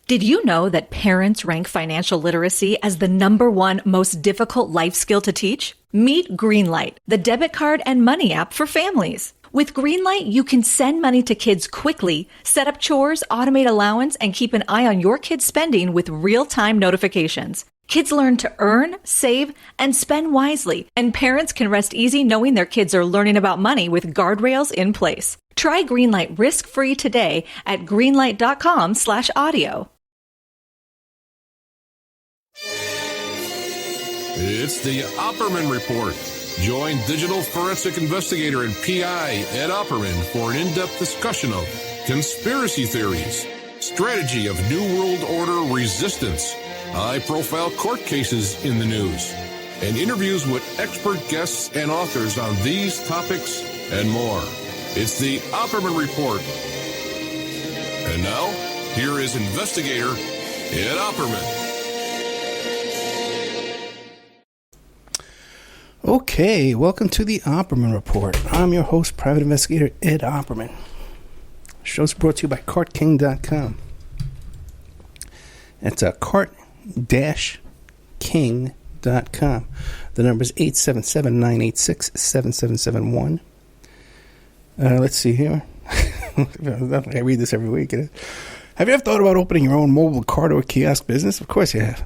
Did you know that parents rank financial literacy as the #1 most difficult life skill to teach? Meet Greenlight, the debit card and money app for families. With Greenlight, you can send money to kids quickly, set up chores, automate allowance, and keep an eye on your kids' spending with real-time notifications. Kids learn to earn, save, and spend wisely, and parents can rest easy knowing their kids are learning about money with guardrails in place. Try Greenlight risk-free today at greenlight.com/audio. It's the Opperman Report. Join digital forensic investigator and PI Ed Opperman for an in-depth discussion of conspiracy theories, strategy of New World Order resistance, high-profile court cases in the news, and interviews with expert guests and authors on these topics and more. It's the Opperman Report. And now, here is investigator Ed Opperman. Okay, welcome to the Opperman Report. I'm your host, Private Investigator Ed Opperman. The show's brought to you by CartKing.com. It's cart-king.com. The number is 877-986-7771. Let's see here. I read this every week. Have you ever thought about opening your own mobile cart or kiosk business? Of course you have.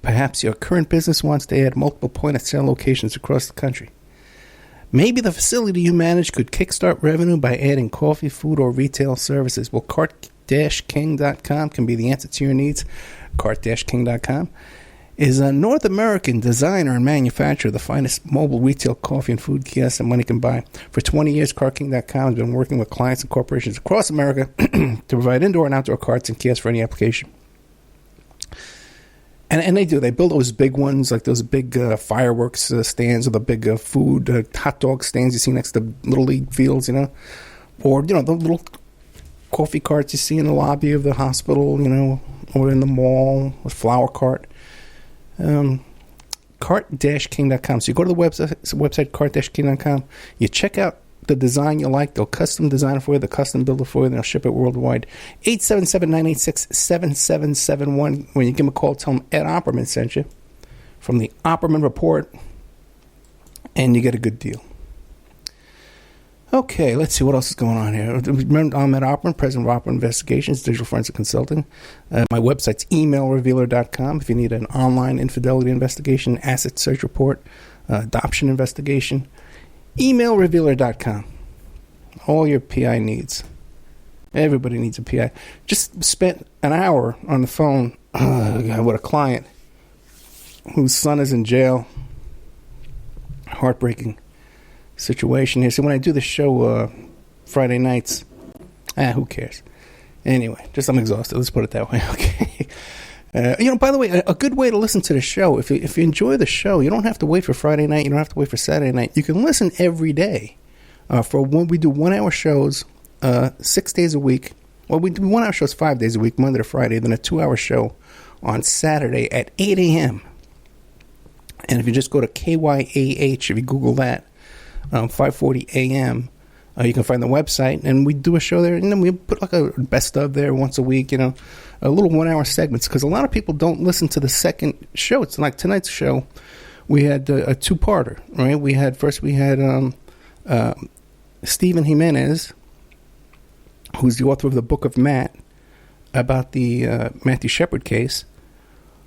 Perhaps your current business wants to add multiple point-of-sale locations across the country. Maybe the facility you manage could kickstart revenue by adding coffee, food, or retail services. Well, Cart-King.com can be the answer to your needs. Cart-King.com is a North American designer and manufacturer of the finest mobile retail coffee and food kiosks that money can buy. For 20 years, Cart-King.com has been working with clients and corporations across America to provide indoor and outdoor carts and kiosks for any application. And they do. They build those big ones, like those big fireworks stands or the big food, hot dog stands you see next to Little League fields, you know. Or, you know, the little coffee carts you see in the lobby of the hospital, you know, or in the mall, a flower cart. Cart-King.com. So you go to the website Cart-King.com. You check out the design you like. They'll custom design it for you. They'll custom build it for you. They'll ship it worldwide. 877-986-7771. When you give them a call, tell them Ed Opperman sent you from the Opperman Report, and you get a good deal. Okay, let's see what else is going on here. Remember, I'm Ed Opperman, president of Opperman Investigations, digital forensic consulting. My website's emailrevealer.com if you need an online infidelity investigation, asset search report, adoption investigation. Emailrevealer.com. All your PI needs. Everybody needs a PI. Just spent an hour on the phone with a client whose son is in jail. Heartbreaking situation here. So when I do the show Friday nights, who cares? Anyway, just I'm exhausted. Let's put it that way. Okay. By the way, a good way to listen to the show, if you enjoy the show, you don't have to wait for Friday night. You don't have to wait for Saturday night. You can listen every day. For when we do 1 hour shows 6 days a week. Well, we do 1 hour shows 5 days a week, Monday to Friday, then a 2 hour show on Saturday at 8 a.m. And if you just go to KYAH, if you Google that, 5:40 a.m., you can find the website, and we do a show there, and then we put like a best of there once a week, you know, a little 1 hour segments, because a lot of people don't listen to the second show. It's like tonight's show, we had a two-parter, right? We had Stephen Jimenez, who's the author of the Book of Matt, about the Matthew Shepard case,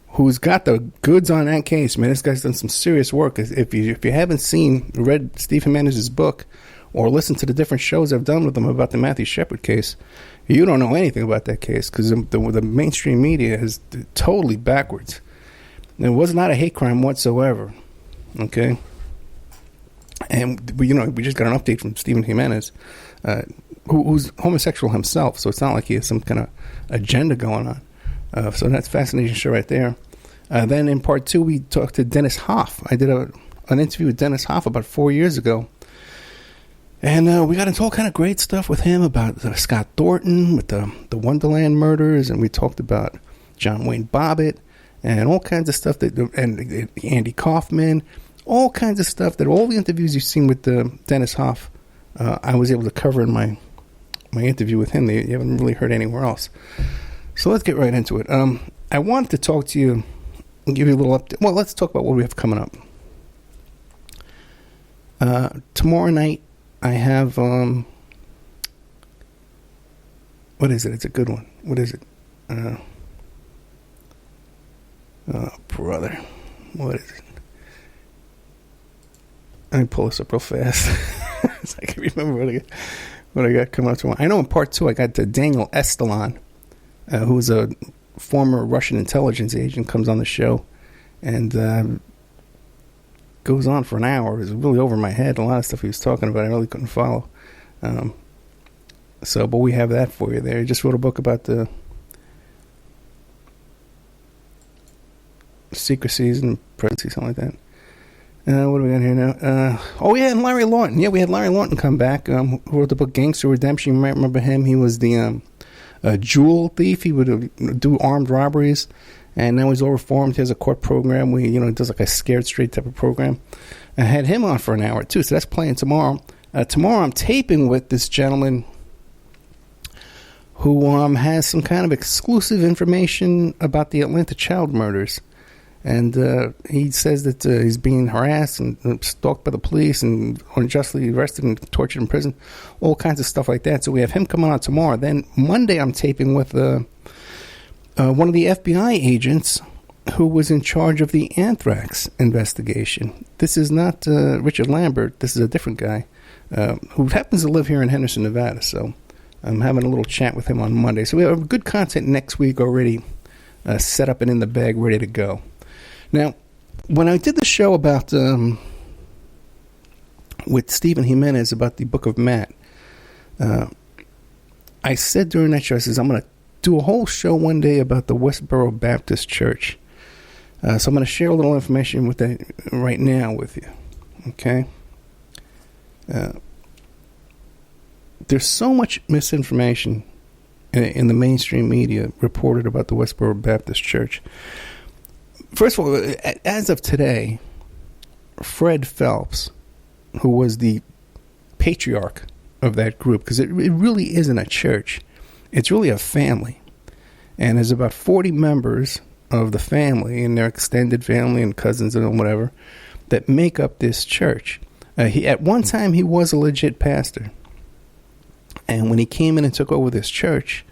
who's got the goods on that case, man. This guy's done some serious work. If you haven't read Steve Jimenez's book, or listen to the different shows I've done with them about the Matthew Shepard case, you don't know anything about that case, because the mainstream media is totally backwards. It was not a hate crime whatsoever, okay? And, we just got an update from Stephen Jimenez, who's homosexual himself, so it's not like he has some kind of agenda going on. So that's a fascinating show right there. Then in part 2, we talked to Dennis Hoff. I did an interview with Dennis Hoff about 4 years ago. And we got into all kind of great stuff with him about Scott Thornton with the Wonderland murders, and we talked about John Wayne Bobbitt and all kinds of stuff and Andy Kaufman, all kinds of stuff that all the interviews you've seen with Dennis Hoff, I was able to cover in my interview with him. You haven't really heard anywhere else. So let's get right into it. I wanted to talk to you and give you a little update. Well, let's talk about what we have coming up. Tomorrow night, I have, what is it? It's a good one. What is it? Oh, brother. What is it? Let me pull this up real fast. So I can remember what I got coming up tomorrow. I know in part 2, I got Daniel Estolin, who's a former Russian intelligence agent, comes on the show and goes on for an hour. It was really over my head. A lot of stuff he was talking about I really couldn't follow. But we have that for you there. He just wrote a book about the secrecies and presidency, something like that. What do we got here now? And Larry Lawton. Yeah, we had Larry Lawton come back, who wrote the book Gangster Redemption. You might remember him. He was the jewel thief. He would do armed robberies, and now he's all reformed. He has a court program where he does like a Scared Straight type of program. I had him on for an hour, too, so that's playing tomorrow. Tomorrow I'm taping with this gentleman who has some kind of exclusive information about the Atlanta child murders. And he says that he's being harassed and stalked by the police and unjustly arrested and tortured in prison, all kinds of stuff like that. So we have him coming on tomorrow. Then Monday I'm taping with one of the FBI agents who was in charge of the anthrax investigation. This is not Richard Lambert. This is a different guy who happens to live here in Henderson, Nevada. So I'm having a little chat with him on Monday. So we have good content next week already set up and in the bag, ready to go. Now, when I did the show about with Stephen Jimenez about the Book of Matt, I said during that show, I says, I'm going to do a whole show one day about the Westboro Baptist Church. So I'm going to share a little information with that right now with you. Okay? There's so much misinformation in the mainstream media reported about the Westboro Baptist Church. First of all, as of today, Fred Phelps, who was the patriarch of that group, because it really isn't a church, it's really a family. And there's about 40 members of the family and their extended family and cousins and whatever that make up this church. At one time, he was a legit pastor. And when he came in and took over this church,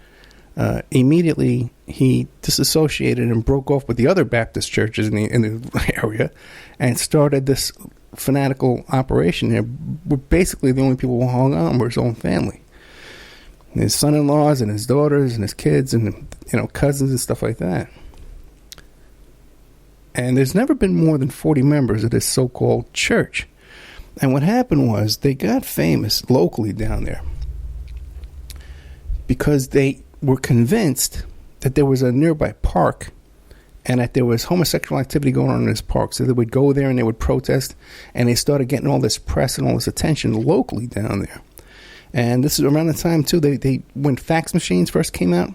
immediately he disassociated and broke off with the other Baptist churches in the area and started this fanatical operation there. Basically, the only people who hung on were his own family. His son-in-laws and his daughters and his kids and, cousins and stuff like that. And there's never been more than 40 members of this so-called church. And what happened was they got famous locally down there because they were convinced that there was a nearby park and that there was homosexual activity going on in this park. So they would go there and they would protest, and they started getting all this press and all this attention locally down there. And this is around the time, too, they when fax machines first came out,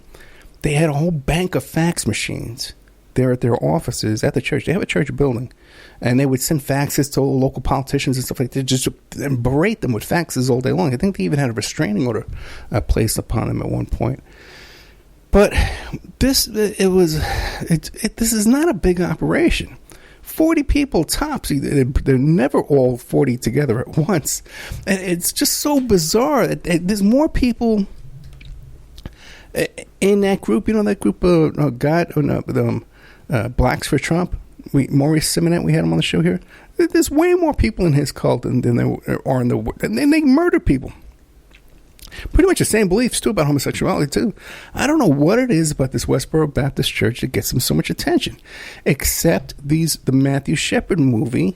they had a whole bank of fax machines there at their offices at the church. They have a church building, and they would send faxes to local politicians and stuff like that, just and berate them with faxes all day long. I think they even had a restraining order placed upon them at one point. But this is not a big operation. 40 people tops. They're never all 40 together at once. And it's just so bizarre that there's more people in that group. That group Blacks for Trump. Maurice Simonet, we had him on the show here. There's way more people in his cult than there are in the world. And they murder people. Pretty much the same beliefs, too, about homosexuality, too. I don't know what it is about this Westboro Baptist Church that gets them so much attention, except the Matthew Shepard movie,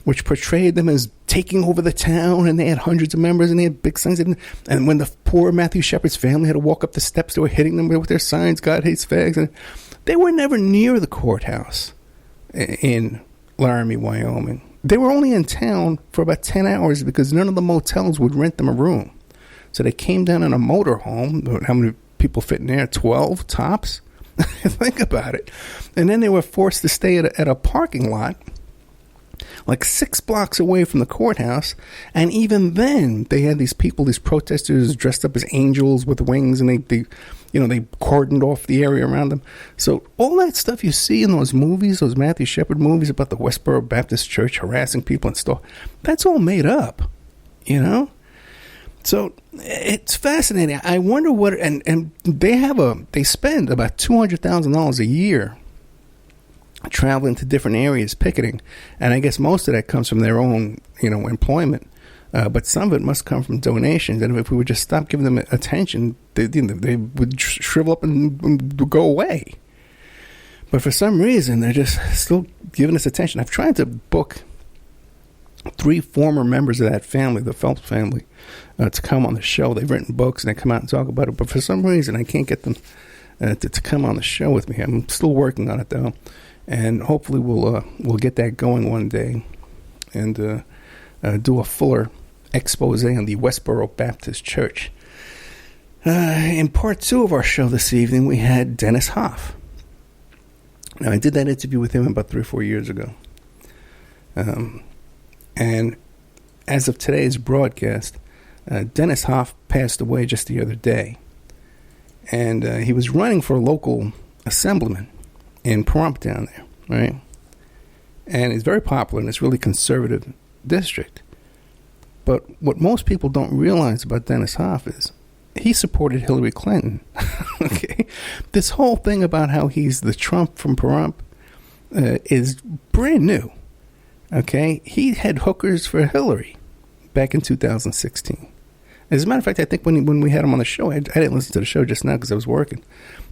which portrayed them as taking over the town, and they had hundreds of members, and they had big signs. And when the poor Matthew Shepard's family had to walk up the steps, they were hitting them with their signs, God hates fags. And they were never near the courthouse in Laramie, Wyoming. They were only in town for about 10 hours because none of the motels would rent them a room. So they came down in a motorhome. How many people fit in there? 12 tops? Think about it. And then they were forced to stay at a parking lot like 6 blocks away from the courthouse. And even then, they had these people, these protesters dressed up as angels with wings, and they cordoned off the area around them. So all that stuff you see in those movies, those Matthew Shepard movies about the Westboro Baptist Church harassing people and stuff, that's all made up, So it's fascinating. I wonder what, and they spend about $200,000 a year traveling to different areas picketing, and I guess most of that comes from their own, employment. But some of it must come from donations, and if we would just stop giving them attention, they would shrivel up and go away. But for some reason, they're just still giving us attention. I've tried to book 3 former members of that family, the Phelps family, to come on the show. They've written books, and they come out and talk about it. But for some reason, I can't get them to come on the show with me. I'm still working on it, though. And hopefully we'll get that going one day and do a fuller expose on the Westboro Baptist Church. In part 2 of our show this evening, we had Dennis Hoff. Now, I did that interview with him about 3 or 4 years ago. And as of today's broadcast, Dennis Hoff passed away just the other day. And he was running for a local assemblyman in Pahrump down there, right? And he's very popular in this really conservative district. But what most people don't realize about Dennis Hoff is he supported Hillary Clinton. Okay, this whole thing about how he's the Trump from Pahrump is brand new. Okay, he had hookers for Hillary back in 2016. As a matter of fact, I think when we had him on the show, I didn't listen to the show just now because I was working.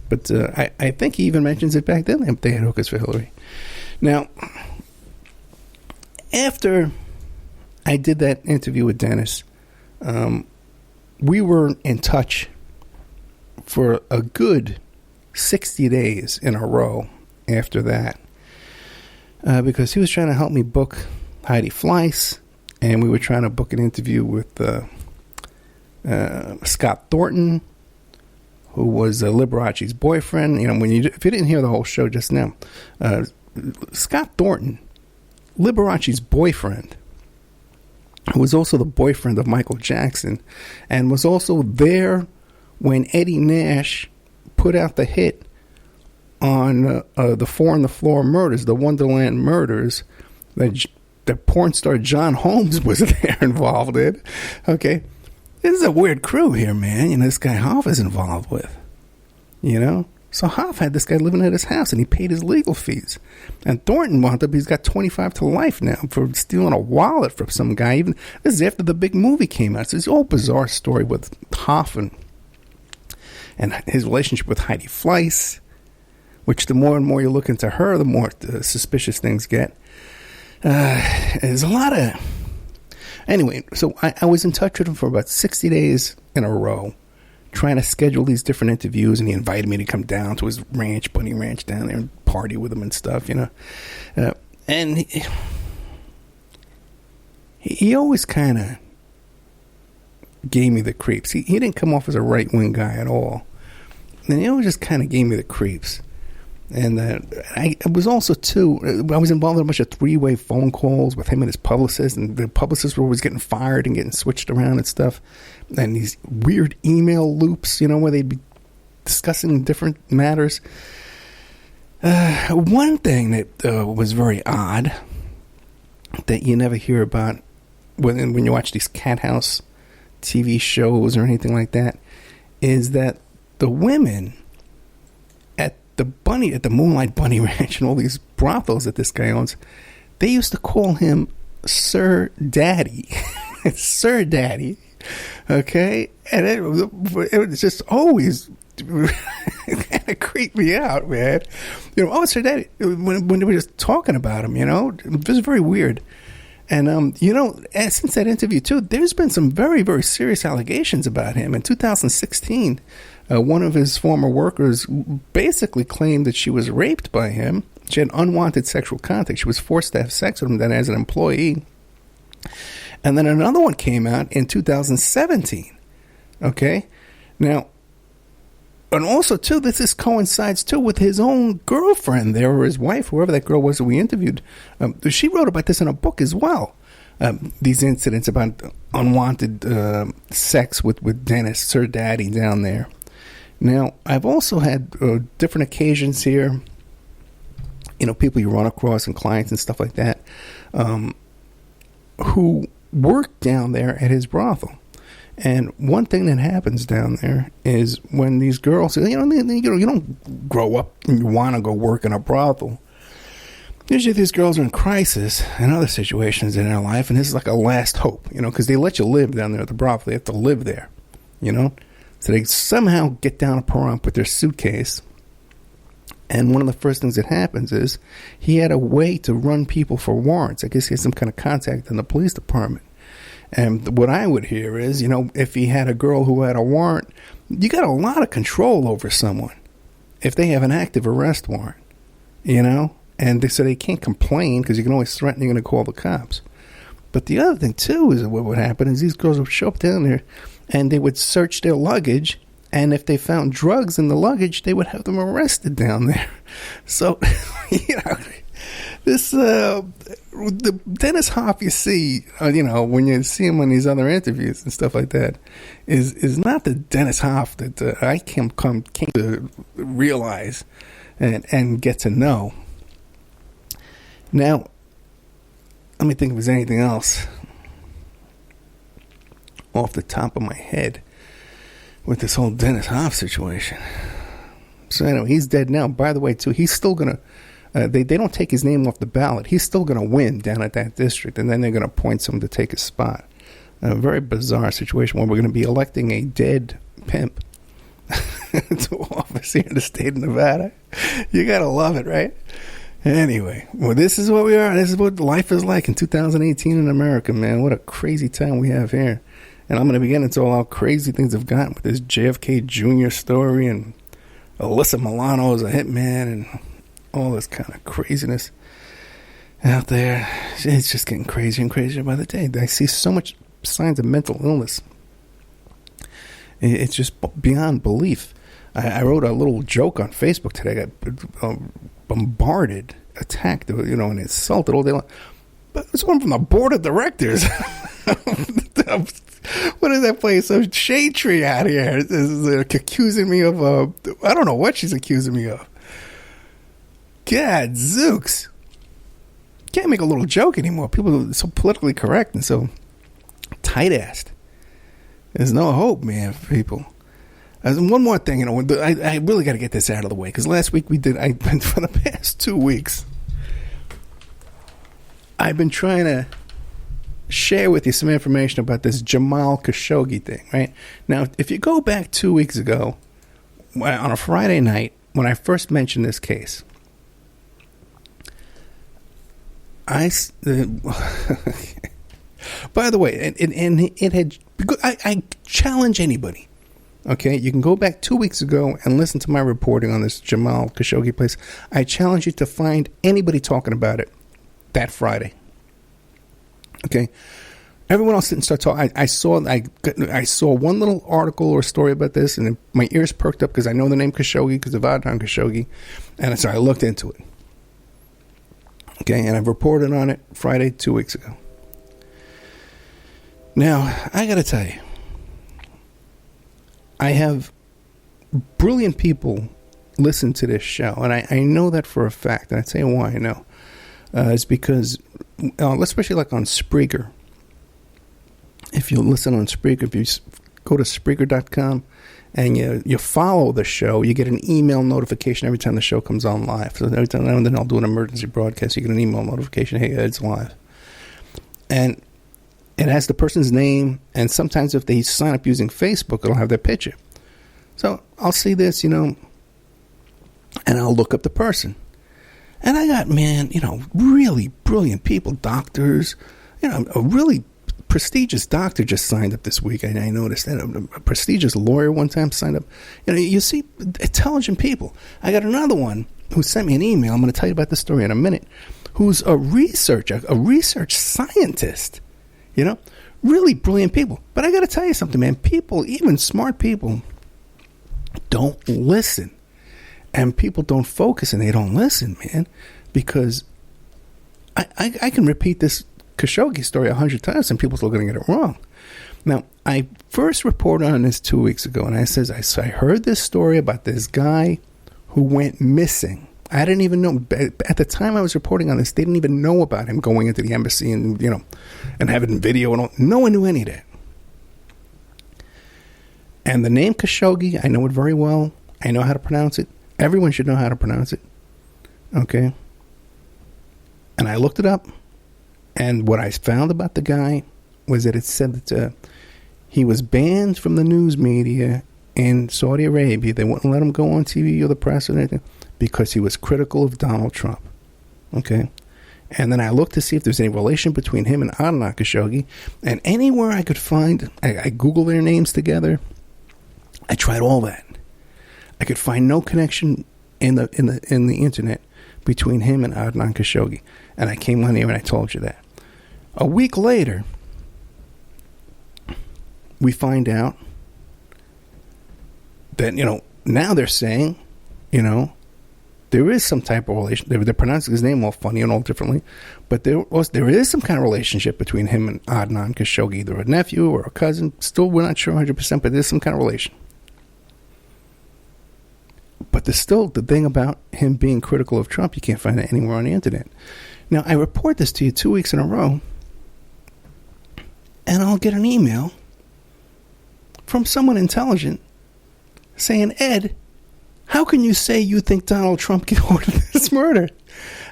But I think he even mentions it back then. They had hookers for Hillary. Now, after I did that interview with Dennis, we were in touch for a good 60 days in a row after that. Because he was trying to help me book Heidi Fleiss, and we were trying to book an interview with Scott Thornton, who was Liberace's boyfriend. If you didn't hear the whole show just now, Scott Thornton, Liberace's boyfriend, who was also the boyfriend of Michael Jackson, and was also there when Eddie Nash put out the hit on the 4 on the Floor murders, the Wonderland murders, that the porn star John Holmes was there involved in. Okay. This is a weird crew here, man. This guy Hoff is involved with. So Hoff had this guy living at his house, and he paid his legal fees. And Thornton wound up, he's got 25 to life now for stealing a wallet from some guy. Even this is after the big movie came out. So it's a whole bizarre story with Hoff and his relationship with Heidi Fleiss, which the more and more you look into her, the more suspicious things get. There's a lot of... Anyway, so I was in touch with him for about 60 days in a row, trying to schedule these different interviews, and he invited me to come down to his ranch, Bunny Ranch, down there and party with him and stuff, and he always kind of gave me the creeps. He didn't come off as a right-wing guy at all. And he always just kind of gave me the creeps. And I was also, too, I was involved in a bunch of 3-way phone calls with him and his publicist, and the publicists were always getting fired and getting switched around and stuff. And these weird email loops, where they'd be discussing different matters. One thing that was very odd that you never hear about when you watch these cat house TV shows or anything like that is that the women at the Moonlight Bunny Ranch and all these brothels that this guy owns, they used to call him Sir Daddy. Sir Daddy. Okay? And it was just always kind of creeped me out, man. Sir Daddy, when they were just talking about him, it was very weird. And, since that interview, too, there's been some very, very serious allegations about him. In 2016, one of his former workers basically claimed that she was raped by him. She had unwanted sexual contact. She was forced to have sex with him then as an employee. And then another one came out in 2017. Okay? Now, And also, too, this coincides, too, with his own girlfriend there, or his wife, whoever that girl was that we interviewed. She wrote about this in a book as well. These incidents about unwanted sex with Dennis, Sir Daddy, down there. Now, I've also had different occasions here, people you run across and clients and stuff like that, who work down there at his brothel. And one thing that happens down there is when these girls, you don't grow up and you want to go work in a brothel. Usually these girls are in crisis and other situations in their life, and this is like a last hope, because they let you live down there at the brothel. They have to live there, So they somehow get down to Pahrump with their suitcase. And one of the first things that happens is he had a way to run people for warrants. I guess he had some kind of contact in the police department. And what I would hear is, if he had a girl who had a warrant, you got a lot of control over someone if they have an active arrest warrant, And so they can't complain because you can always threaten you're going to call the cops. But the other thing, too, is what would happen is these girls would show up down there and they would search their luggage. And if they found drugs in the luggage, they would have them arrested down there. So, this the Dennis Hoff you see, when you see him on these other interviews and stuff like that, is not the Dennis Hoff that I came to realize and get to know. Now, let me think if there's anything else off the top of my head with this whole Dennis Hoff situation. So anyway, he's dead now. By the way, too, he's still going to, they don't take his name off the ballot. He's still going to win down at that district, and then they're going to appoint someone to take his spot. A very bizarre situation where we're going to be electing a dead pimp to office here in the state of Nevada. You got to love it, right? Anyway, well, this is what we are. This is what life is like in 2018 in America, man. What a crazy time we have here. And I'm going to be getting into all how crazy things have gotten with this JFK Jr. story and Alyssa Milano as a hitman and all this kind of craziness out there. It's just getting crazier and crazier by the day. I see so much signs of mental illness. It's just beyond belief. I wrote a little joke on Facebook today. I got bombarded, attacked, and insulted all day long. But it's one from the board of directors. What is that place? Some shade tree out here is accusing me of I don't know what she's accusing me of. God, zooks. Can't make a little joke anymore. People are so politically correct and so tight-assed. There's no hope, man, for people. One more thing, I really got to get this out of the way, because last week for the past 2 weeks, I've been trying to share with you some information about this Jamal Khashoggi thing, right? Now, if you go back 2 weeks ago, on a Friday night, when I first mentioned this case, by the way, I challenge anybody. Okay, you can go back 2 weeks ago and listen to my reporting on this Jamal Khashoggi place. I challenge you to find anybody talking about it that Friday. Okay, everyone else didn't start talking. I saw one little article or story about this, and my ears perked up because I know the name Khashoggi because of Adnan Khashoggi, and so I looked into it. Okay, and I've reported on it Friday 2 weeks ago. Now, I got to tell you, I have brilliant people listen to this show, and I know that for a fact, and I'll tell you why I know. It's because, especially like on Spreaker, if you listen on Spreaker, if you go to Spreaker.com and you follow the show, you get an email notification every time the show comes on live. So every time now and then I'll do an emergency broadcast, you get an email notification, hey, it's live. And it has the person's name, and sometimes if they sign up using Facebook, it'll have their picture. So I'll see this, and I'll look up the person. And I got, really brilliant people, doctors. A really prestigious doctor just signed up this week. I noticed that. A prestigious lawyer one time signed up. You see intelligent people. I got another one who sent me an email. I'm going to tell you about this story in a minute. Who's a research scientist. Really brilliant people. But I got to tell you something, man. People, even smart people, don't listen. And people don't focus and they don't listen, man, because I can repeat this Khashoggi story 100 times and people still going to get it wrong. Now, I first reported on this 2 weeks ago, and I heard this story about this guy who went missing. I didn't even know. At the time I was reporting on this, they didn't even know about him going into the embassy and, and having video and all. No one knew any of that. And the name Khashoggi, I know it very well. I know how to pronounce it. Everyone should know how to pronounce it. Okay? And I looked it up. And what I found about the guy was that it said that he was banned from the news media in Saudi Arabia. They wouldn't let him go on TV or the press or anything because he was critical of Donald Trump. Okay? And then I looked to see if there's any relation between him and Adnan Khashoggi. And anywhere I could find, I Googled their names together. I tried all that. I could find no connection in the internet between him and Adnan Khashoggi. And I came on here and I told you that. A week later, we find out that, now they're saying, there is some type of relation. They're pronouncing his name all funny and all differently. But there is some kind of relationship between him and Adnan Khashoggi, either a nephew or a cousin. Still, we're not sure 100%, but there's some kind of relation. But there's still the thing about him being critical of Trump. You can't find it anywhere on the internet. Now, I report this to you 2 weeks in a row, and I'll get an email from someone intelligent saying, Ed, how can you say you think Donald Trump can order this murder?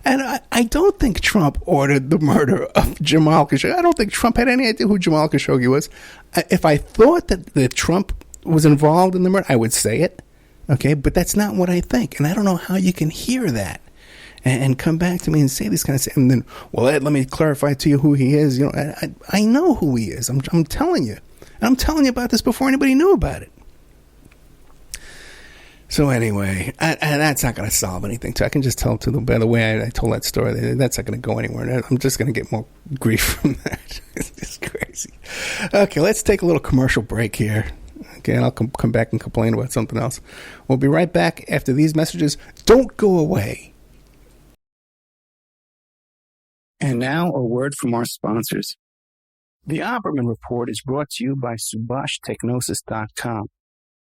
And I don't think Trump ordered the murder of Jamal Khashoggi. I don't think Trump had any idea who Jamal Khashoggi was. If I thought that Trump was involved in the murder, I would say it. Okay, but that's not what I think. And I don't know how you can hear that and come back to me and say this kind of stuff. And then, well, Ed, let me clarify to you who he is. I know who he is. I'm telling you. And I'm telling you about this before anybody knew about it. So anyway, that's not going to solve anything. I can just tell by the way I told that story, that's not going to go anywhere. I'm just going to get more grief from that. It's just crazy. Okay, let's take a little commercial break here. Okay, and I'll come back and complain about something else. We'll be right back after these messages. Don't go away. And now a word from our sponsors. The Opperman Report is brought to you by SubhashTechnosis.com.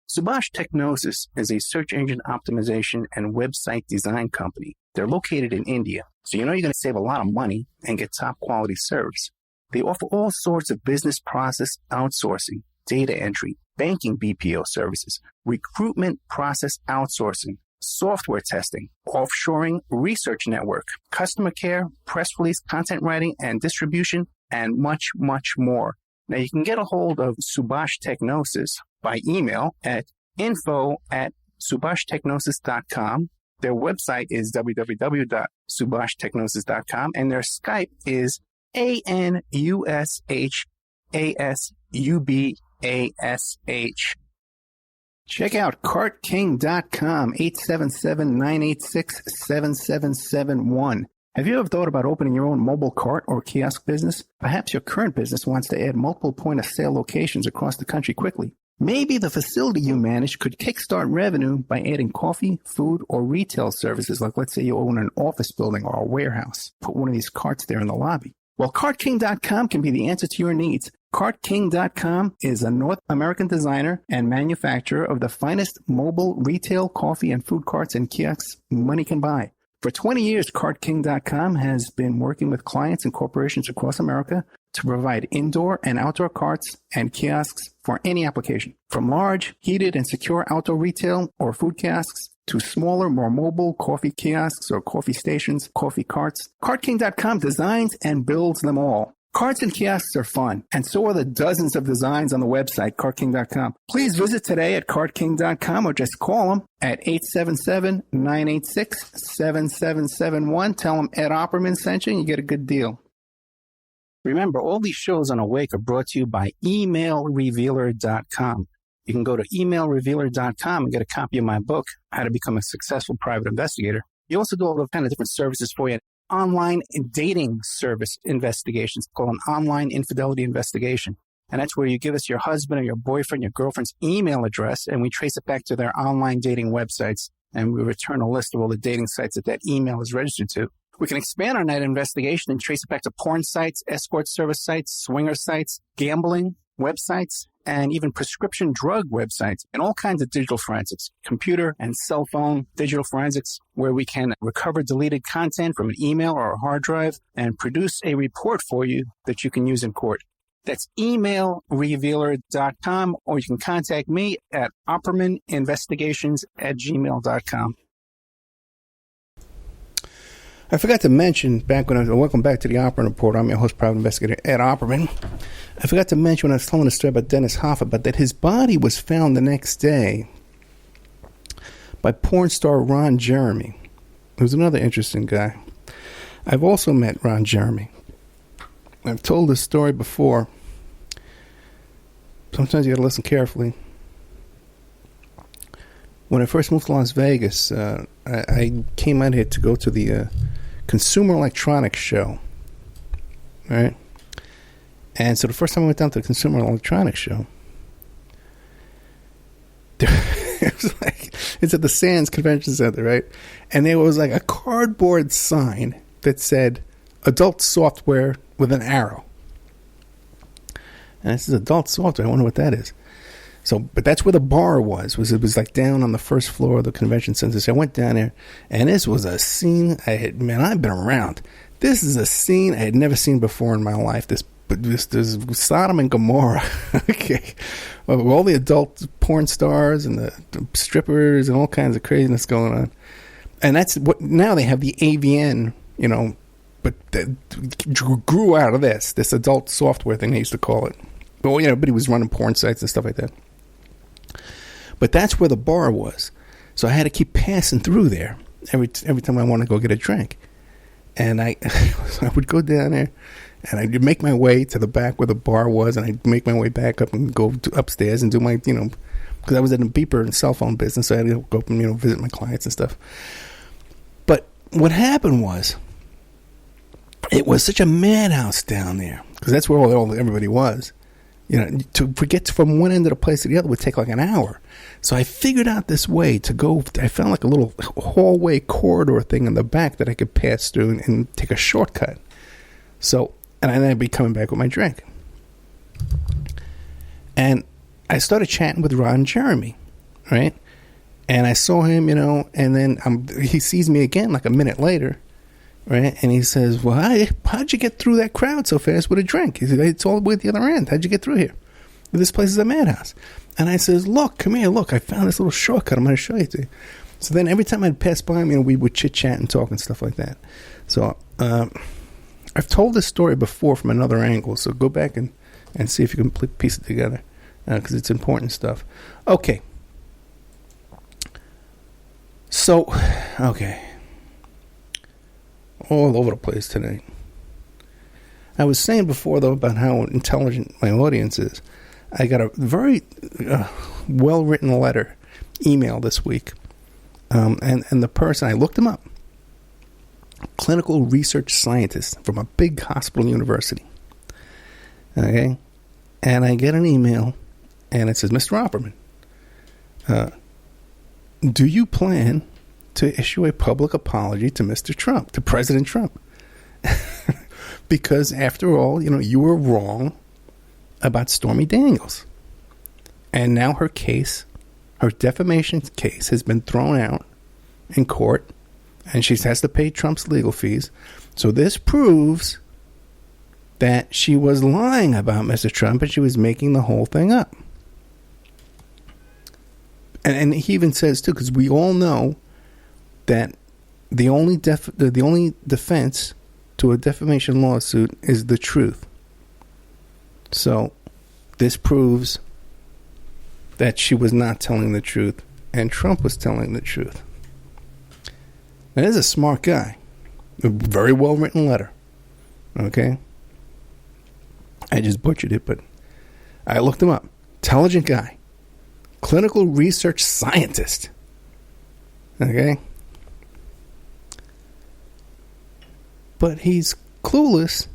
Subash Technosis is a search engine optimization and website design company. They're located in India, so you're going to save a lot of money and get top quality service. They offer all sorts of business process outsourcing, data entry, banking BPO services, recruitment process outsourcing, software testing, offshoring, research network, customer care, press release, content writing and distribution, and much, much more. Now, you can get a hold of Subash Technosis by email at info@subashtechnosis.com. Their website is www.subashtechnosis.com, and their Skype is ANUSHASUBASH. Check out cartking.com, 877-986-7771. Have you ever thought about opening your own mobile cart or kiosk business? Perhaps your current business wants to add multiple point-of-sale locations across the country quickly. Maybe the facility you manage could kickstart revenue by adding coffee, food, or retail services, like let's say you own an office building or a warehouse. Put one of these carts there in the lobby. Well, CartKing.com can be the answer to your needs. CartKing.com is a North American designer and manufacturer of the finest mobile retail coffee and food carts and kiosks money can buy. For 20 years, CartKing.com has been working with clients and corporations across America to provide indoor and outdoor carts and kiosks for any application. From large, heated, and secure outdoor retail or food kiosks to smaller, more mobile coffee kiosks or coffee stations, coffee carts, CartKing.com designs and builds them all. Carts and kiosks are fun, and so are the dozens of designs on the website, CartKing.com. Please visit today at CartKing.com or just call them at 877-986-7771. Tell them Ed Opperman sent you and you get a good deal. Remember, all these shows on Awake are brought to you by emailrevealer.com. You can go to emailrevealer.com and get a copy of my book, How to Become a Successful Private Investigator. You also do all those kind of different services for you. Online dating service investigations called an online infidelity investigation. And that's where you give us your husband or your boyfriend, your girlfriend's email address, and we trace it back to their online dating websites, and we return a list of all the dating sites that email is registered to. We can expand on that investigation and trace it back to porn sites, escort service sites, swinger sites, gambling websites, and even prescription drug websites, and all kinds of digital forensics, computer and cell phone digital forensics, where we can recover deleted content from an email or a hard drive and produce a report for you that you can use in court. That's emailrevealer.com, or you can contact me at oppermaninvestigations@gmail.com. I forgot to mention welcome back to the Opperman Report. I'm your host, private investigator Ed Opperman. I forgot to mention when I was telling the story about Dennis Hoffa, but that his body was found the next day by porn star Ron Jeremy, who's another interesting guy. I've also met Ron Jeremy. I've told this story before. Sometimes you got to listen carefully. When I first moved to Las Vegas, I came out here to go to the Consumer Electronics Show. All right? And so the first time I went down to the Consumer Electronics Show, it's at the Sands Convention Center, right? And there was like a cardboard sign that said adult software with an arrow. And this is adult software. I wonder what that is. So, but that's where the bar was. It was like down on the first floor of the convention center. So I went down there, and this was a scene I've been around. This is a scene I had never seen before in my life. This Sodom and Gomorrah. Okay. Well, all the adult porn stars and the strippers and all kinds of craziness going on. And that's what, now they have the AVN, but that grew out of this adult software thing they used to call it. Well, but he was running porn sites and stuff like that. But that's where the bar was. So I had to keep passing through there every time I wanted to go get a drink. And I would go down there, and I'd make my way to the back where the bar was, and I'd make my way back up and go upstairs and do my, because I was in a beeper and cell phone business, so I had to go up and, visit my clients and stuff. But what happened was, it was such a madhouse down there, because that's where everybody was. To get from one end of the place to the other would take like an hour. So I figured out this way to go. I found like a little hallway corridor thing in the back that I could pass through and take a shortcut. So, and then I'd be coming back with my drink. And I started chatting with Ron Jeremy, right? And I saw him, and then he sees me again like a minute later. Right, and he says, "Well, how'd you get through that crowd so fast with a drink?" He said, "It's all the way at the other end. How'd you get through here? This place is a madhouse." And I says, "Look, come here. Look, I found this little shortcut. I'm going to show you to you." So then every time I'd pass by him, we would chit chat and talk and stuff like that. So I've told this story before from another angle. So go back and see if you can piece it together, because it's important stuff. Okay. So, okay. All over the place today. I was saying before, though, about how intelligent my audience is. I got a very well-written email this week. And the person, I looked him up. Clinical research scientist from a big hospital university. Okay? And I get an email, and it says, "Mr. Opperman, do you plan to issue a public apology to Mr. Trump, to President Trump? Because after all, you were wrong about Stormy Daniels. And now her defamation case has been thrown out in court, and she has to pay Trump's legal fees. So this proves that she was lying about Mr. Trump, and she was making the whole thing up." And he even says, too, because we all know that the only defense to a defamation lawsuit is the truth. So this proves that she was not telling the truth, and Trump was telling the truth. Now, this is a smart guy. A very well-written letter. Okay? I just butchered it, but I looked him up. Intelligent guy. Clinical research scientist. Okay? But he's clueless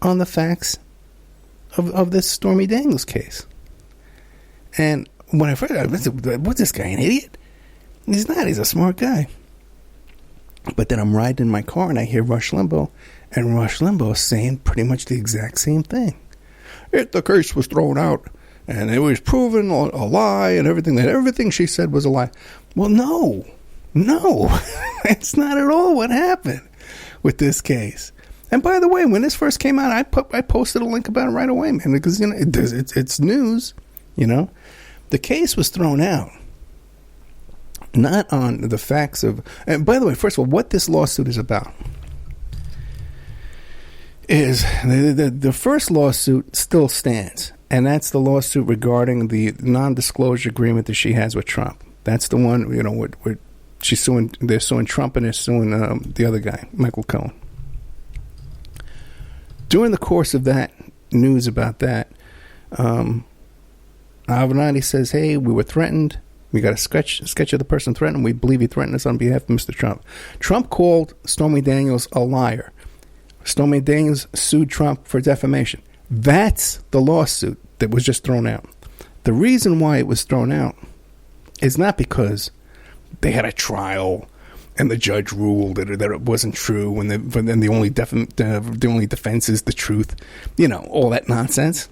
on the facts of this Stormy Daniels case. And when I first, what's this guy, an idiot? He's not. He's a smart guy. But then I'm riding in my car and I hear Rush Limbaugh, and Rush Limbaugh is saying pretty much the exact same thing. The case was thrown out, and it was proven a lie, and everything she said was a lie. Well, no, it's not at all what happened with this case. And by the way, when this first came out, I posted a link about it right away, man, because it's news. The case was thrown out. Not on the facts of... And by the way, first of all, what this lawsuit is about is... The first lawsuit still stands, and that's the lawsuit regarding the non-disclosure agreement that she has with Trump. That's the one, where they're suing Trump and they're suing the other guy, Michael Cohen. During the course of that news about that, Avenatti says, hey, we were threatened. We got a sketch of the person threatened. We believe he threatened us on behalf of Mr. Trump. Trump called Stormy Daniels a liar. Stormy Daniels sued Trump for defamation. That's the lawsuit that was just thrown out. The reason why it was thrown out is not because they had a trial and the judge ruled that it wasn't true, and then the only defense is the truth. All that nonsense.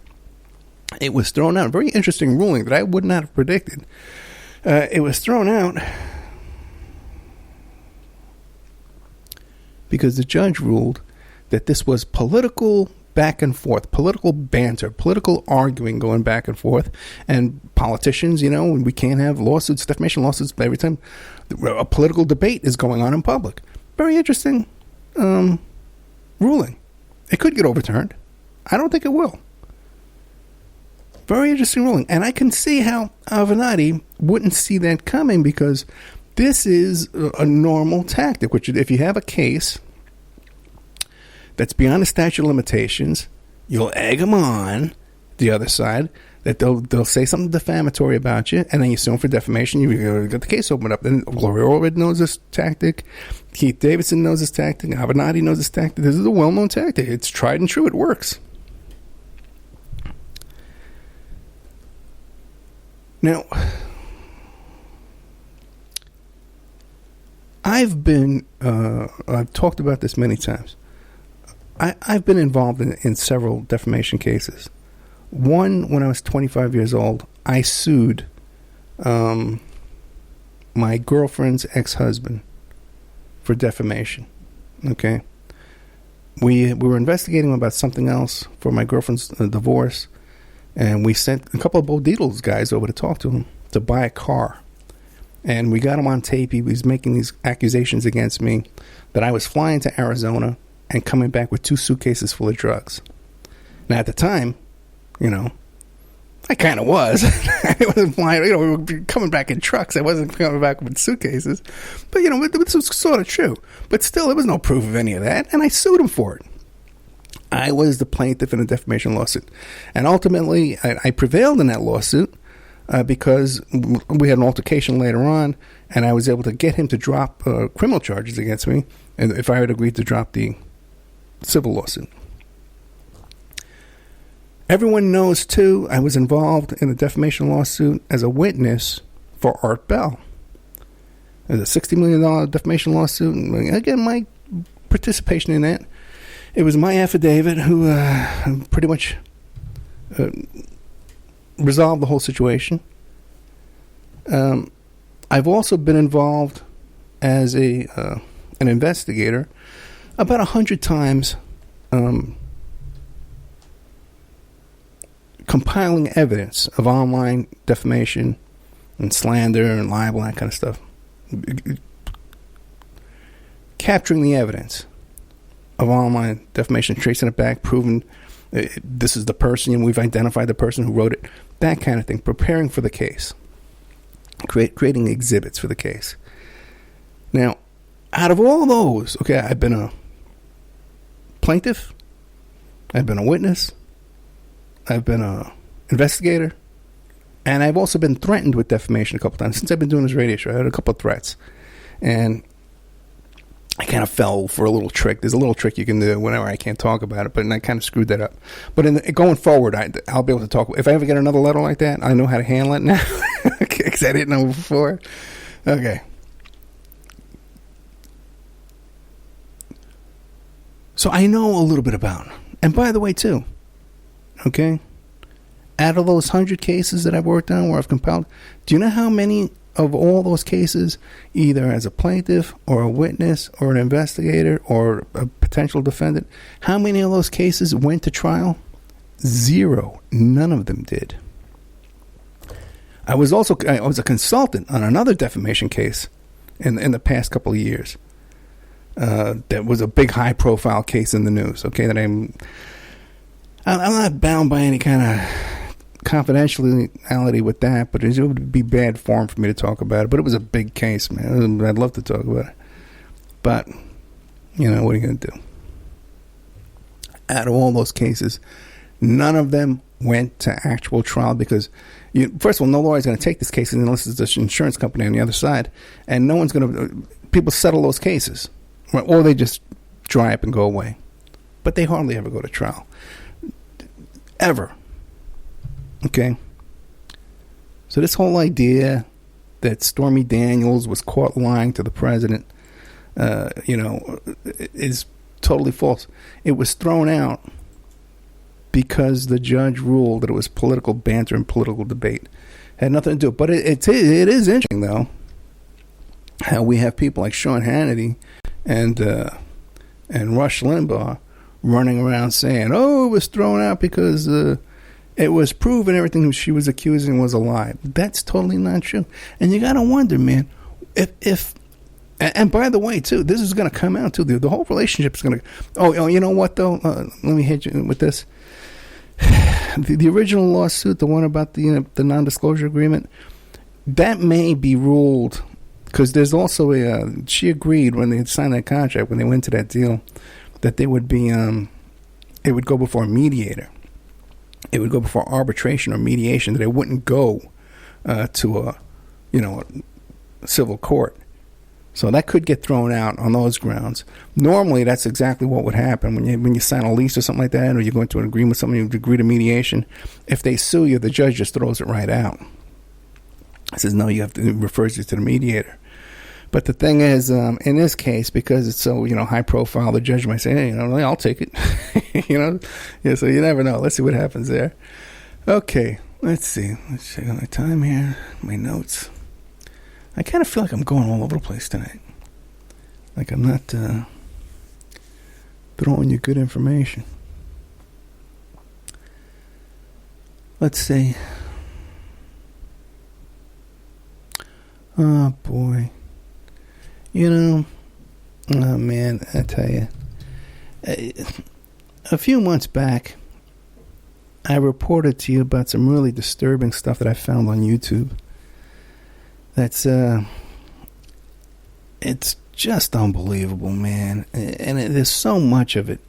It was thrown out. A very interesting ruling that I would not have predicted. It was thrown out because the judge ruled that this was political back and forth, political banter, political arguing going back and forth, and politicians, we can't have lawsuits, defamation lawsuits every time a political debate is going on in public. Very interesting ruling. It could get overturned. I don't think it will. Very interesting ruling. And I can see how Avenatti wouldn't see that coming, because this is a normal tactic, which if you have a case that's beyond the statute of limitations, you'll egg them on the other side, that they'll say something defamatory about you, and then you sue them for defamation. You get the case opened up. Then Gloria Allred knows this tactic. Keith Davidson knows this tactic. Avenatti knows this tactic. This is a well-known tactic. It's tried and true. It works. Now, I've talked about this many times. I've been involved in several defamation cases. One, when I was 25 years old, I sued my girlfriend's ex-husband for defamation. Okay? We were investigating about something else for my girlfriend's divorce. And we sent a couple of Bo Dietl's guys over to talk to him to buy a car. And we got him on tape. He was making these accusations against me that I was flying to Arizona and coming back with 2 suitcases full of drugs. Now, at the time, I kind of was. I wasn't flying. We were coming back in trucks. I wasn't coming back with suitcases. But, it was sort of true. But still, there was no proof of any of that. And I sued him for it. I was the plaintiff in a defamation lawsuit. And ultimately, I prevailed in that lawsuit because we had an altercation later on, and I was able to get him to drop criminal charges against me, and if I had agreed to drop the civil lawsuit. Everyone knows, too, I was involved in a defamation lawsuit as a witness for Art Bell. There's a $60 million defamation lawsuit. And again, my participation in that, it was my affidavit who pretty much resolved the whole situation. I've also been involved as an investigator about 100 times, compiling evidence of online defamation and slander and libel, that kind of stuff. Capturing the evidence of online defamation, tracing it back, proving this is the person, and we've identified the person who wrote it, that kind of thing, preparing for the case, creating exhibits for the case. Now, out of all those, okay, I've been a plaintiff, I've been a witness, I've been a investigator, and I've also been threatened with defamation a couple times. Since I've been doing this radio show, I had a couple of threats. And I kind of fell for a little trick. There's a little trick you can do whenever I can't talk about it, but I kind of screwed that up. But going forward, I'll be able to talk. If I ever get another letter like that, I know how to handle it now because I didn't know before. Okay. So I know a little bit about it. And by the way, too, okay, out of those 100 cases that I've worked on where I've compiled, do you know how many of all those cases, either as a plaintiff or a witness or an investigator or a potential defendant, how many of those cases went to trial? 0. None of them did. I was a consultant on another defamation case in the past couple of years. That was a big high-profile case in the news. Okay, that I'm not bound by any kind of confidentiality with that, but it would be bad form for me to talk about it. But it was a big case, man. I'd love to talk about it. But, what are you going to do? Out of all those cases, none of them went to actual trial because, first of all, no lawyer is going to take this case unless it's an insurance company on the other side. And no one's going to... People settle those cases. Or they just dry up and go away. But they hardly ever go to trial. Ever. Okay? So this whole idea that Stormy Daniels was caught lying to the president, is totally false. It was thrown out because the judge ruled that it was political banter and political debate. Had nothing to do. But it is interesting, though, how we have people like Sean Hannity and Rush Limbaugh running around saying, "Oh, it was thrown out because it was proven everything she was accusing was a lie." That's totally not true. And you got to wonder, man, if and by the way, too, this is going to come out too. The whole relationship is going to. Oh, you know what though? Let me hit you with this. The original lawsuit, the one about the non-disclosure agreement, that may be ruled. Because there's also she agreed when they signed that contract, when they went to that deal, that they would be, it would go before a mediator. It would go before arbitration or mediation, that it wouldn't go to a civil court. So that could get thrown out on those grounds. Normally, that's exactly what would happen when you sign a lease or something like that, or you go into an agreement with someone, you agree to mediation. If they sue you, the judge just throws it right out. Says, no, you have to, refers you to the mediator. But the thing is, in this case, because it's so, high profile, the judge might say, hey, I'll take it. Yeah, so you never know. Let's see what happens there. Okay, let's see. Let's check on my time here, my notes. I kind of feel like I'm going all over the place tonight. Like I'm not throwing you good information. Let's see. Oh, boy. Oh, man, I tell you. A few months back, I reported to you about some really disturbing stuff that I found on YouTube. That's, it's just unbelievable, man. And there's so much of it.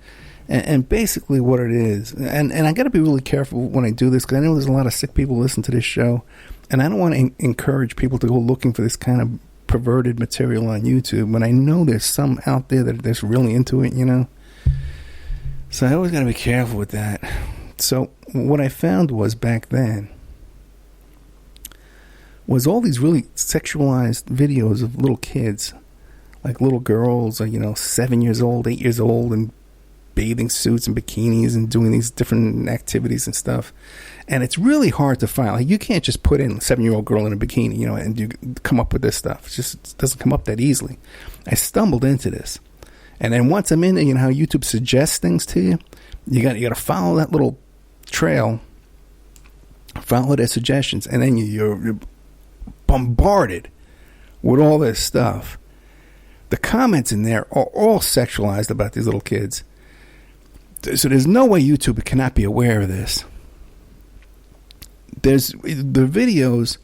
And basically what it is, and I got to be really careful when I do this, because I know there's a lot of sick people who listen to this show. And I don't want to encourage people to go looking for this kind of perverted material on YouTube, but I know there's some out there that's really into it, So I always got to be careful with that. So what I found was back then was all these really sexualized videos of little kids, like little girls, 7 years old, 8 years old, and bathing suits and bikinis and doing these different activities and stuff. And it's really hard to find. Like, you can't just put in a 7-year-old girl in a bikini, and you come up with this stuff. It doesn't come up that easily. I stumbled into this. And then once I'm in it, how YouTube suggests things to you, you got to follow that little trail, follow their suggestions, and then you're bombarded with all this stuff. The comments in there are all sexualized about these little kids. So there's no way YouTube cannot be aware of this. There's the videos.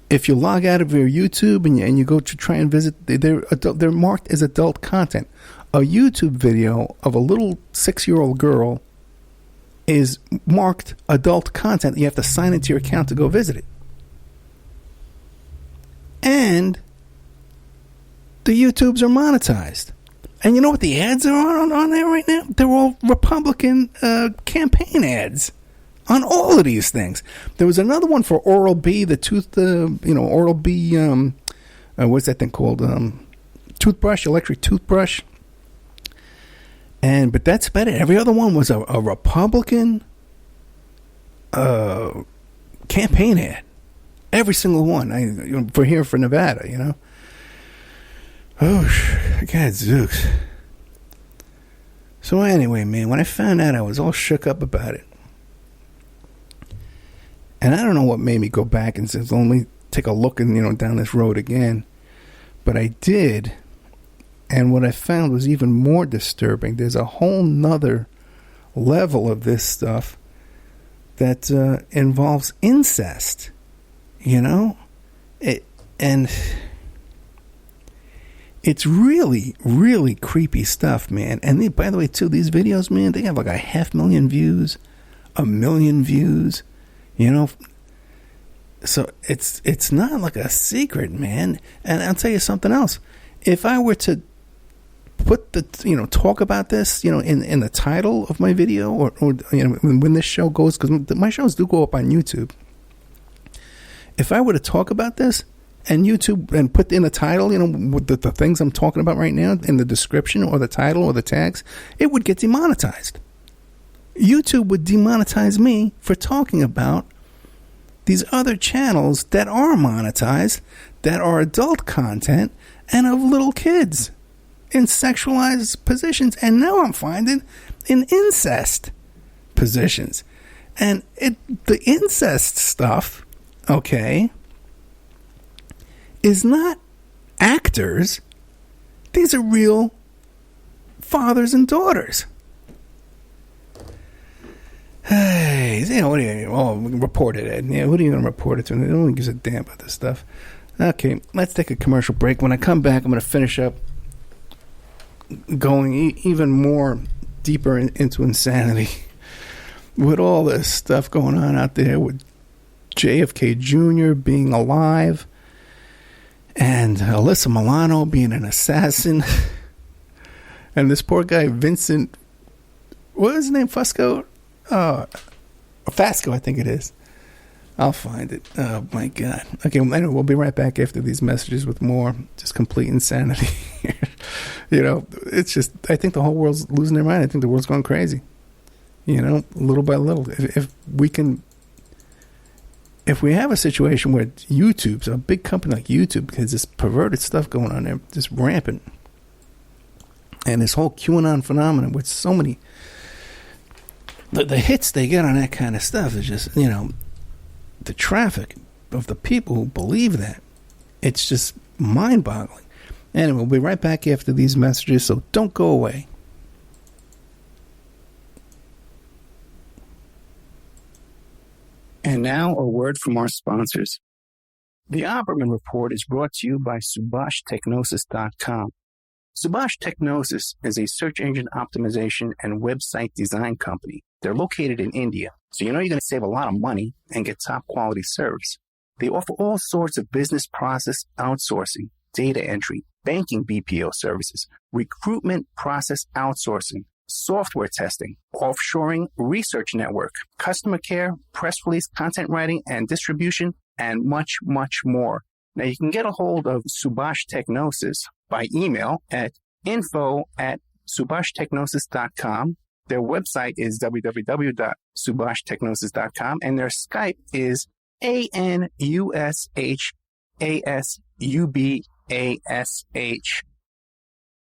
If you log out of your YouTube and you go to try and visit, they're marked as adult content. A YouTube video of a little 6-year-old girl is marked adult content. You have to sign into your account to go visit it. And the YouTubes are monetized. And you know what the ads are on there right now? They're all Republican campaign ads on all of these things. There was another one for Oral-B, the tooth, Oral-B, what's that thing called? Toothbrush, electric toothbrush. But that's about it. Every other one was a Republican campaign ad. Every single one. For here for Nevada, you know. Oh, God, zooks. So anyway, man, when I found out, I was all shook up about it. And I don't know what made me go back and says, only take a look and, down this road again. But I did. And what I found was even more disturbing. There's a whole nother level of this stuff that involves incest. And it's really, really creepy stuff, man. And by the way, too, these videos, man, they have like 500,000 views, 1 million views, So it's not like a secret, man. And I'll tell you something else. If I were to put talk about this, in the title of my video, or when this show goes, because my shows do go up on YouTube. If I were to talk about this, and YouTube, and put in the title, with the things I'm talking about right now, in the description or the title or the tags, it would get demonetized. YouTube would demonetize me for talking about these other channels that are monetized, that are adult content, and of little kids in sexualized positions. And now I'm finding in incest positions. And the incest stuff, okay, is not actors. These are real fathers and daughters. Hey, what are you? Report it, Ed. Yeah, what are you going to report it to? No one gives a damn about this stuff. Okay, let's take a commercial break. When I come back, I'm going to finish up going even more deeper into insanity with all this stuff going on out there with JFK Jr. being alive, and Alyssa Milano being an assassin, and this poor guy Vincent, what is his name? Fasco, I think it is. I'll find it. Oh my God. Okay, well, anyway, we'll be right back after these messages with more just complete insanity. It's just, I think the whole world's losing their mind. I think the world's going crazy. Little by little. If we have a situation where YouTube's a big company like YouTube, because this perverted stuff going on there, just rampant, and this whole QAnon phenomenon with so many, the hits they get on that kind of stuff is just, the traffic of the people who believe that, it's just mind-boggling. Anyway, we'll be right back after these messages, so don't go away. And now a word from our sponsors. The Opperman Report is brought to you by SubhashTechnosis.com. Subash Technosis is a search engine optimization and website design company. They're located in India, so you're going to save a lot of money and get top quality service. They offer all sorts of business process outsourcing, data entry, banking BPO services, recruitment process outsourcing, software testing, offshoring, research network, customer care, press release, content writing and distribution, and much, much more. Now, you can get a hold of Subash Technosis by email at info@subashtechnosis.com. Their website is www.subashtechnosis.com, and their Skype is ANUSHASUBASH.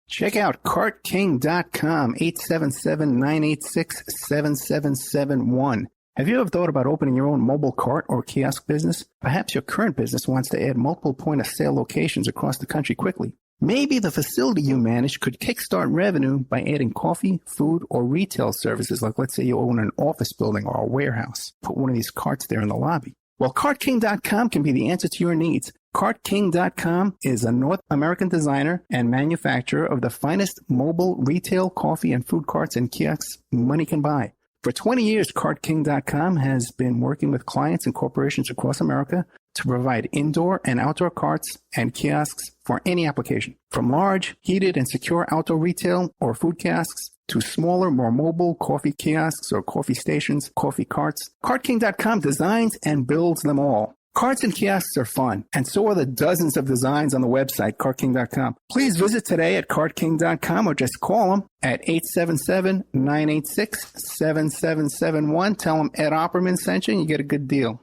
Check out cartking.com, 877-986-7771. Have you ever thought about opening your own mobile cart or kiosk business? Perhaps your current business wants to add multiple point-of-sale locations across the country quickly. Maybe the facility you manage could kickstart revenue by adding coffee, food, or retail services, like let's say you own an office building or a warehouse. Put one of these carts there in the lobby. Well, CartKing.com can be the answer to your needs. CartKing.com is a North American designer and manufacturer of the finest mobile retail coffee and food carts and kiosks money can buy. For 20 years, CartKing.com has been working with clients and corporations across America to provide indoor and outdoor carts and kiosks for any application. From large, heated and secure outdoor retail or food kiosks to smaller, more mobile coffee kiosks or coffee stations, coffee carts, CartKing.com designs and builds them all. Carts and kiosks are fun, and so are the dozens of designs on the website, CartKing.com. Please visit today at CartKing.com or just call them at 877-986-7771. Tell them Ed Opperman sent you and you get a good deal.